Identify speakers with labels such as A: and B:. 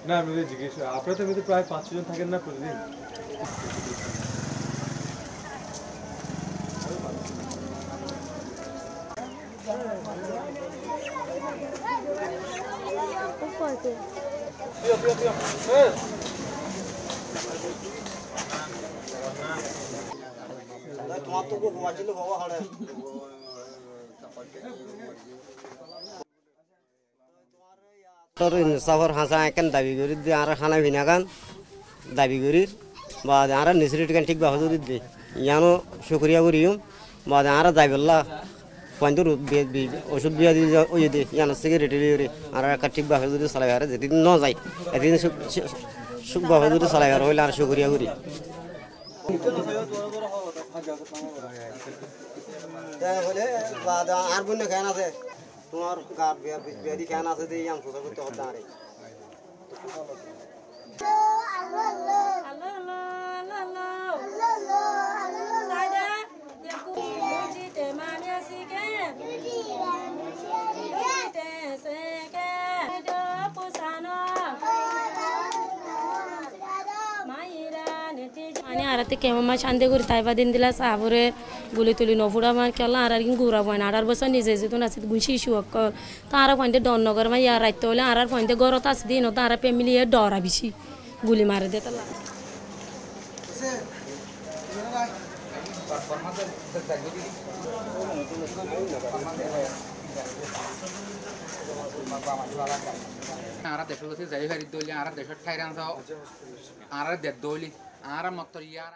A: না আমি জিজ্ঞেস আপনারা তো এমনিতে প্রায় 5-6 জন থাকেন না প্রতিদিন?
B: তোমার তো ঘুমাচ্ছিল বাবা হাড়ে সাফর হাসা একান দাবি করি দিয়ে আর খানা ভিনা গান দাবি করি বা আর নিচরিট গান ঠিক ভাবে যদি দে ইয়ানো শুক্রিয়া করিম বা আর যাইবল্লা পয়েন্ট ওষুধ বিয়া দিয়ে ওই দে ইয়ানো সিগারেট আর ঠিক ভাবে যদি চালাই আর যেদিন ন যায় এদিন সুখভাবে যদি চালাই আর হইলে আর শুক্রিয়া করি আর বন্য খেয়ান আছে তোমার গার বিয়াদি খেয়ান আছে দিয়ে আম সোজা করতে হতে আরে
C: আরাতে কেমন মা শান্তি করি তাইবা দিন দিলা সাবরে গুলি তুলি নফুড়া মার কেলা আর কিন গুড়া বয় না 18 বছর নিজে যেত না গুণ শিশু অক্কল তারা পয়েন্টে ডনগর মা ইয়ার রাইতে হলে আর পয়েন্টে গরত আছে দিন তারা ফ্যামিলি ডরা বেশি গুলি মারে দে তালা
D: आरा देशों से जाई खरीद दोली आरा देशों ठायरान सा आरा देश दोली आरा मत तो यार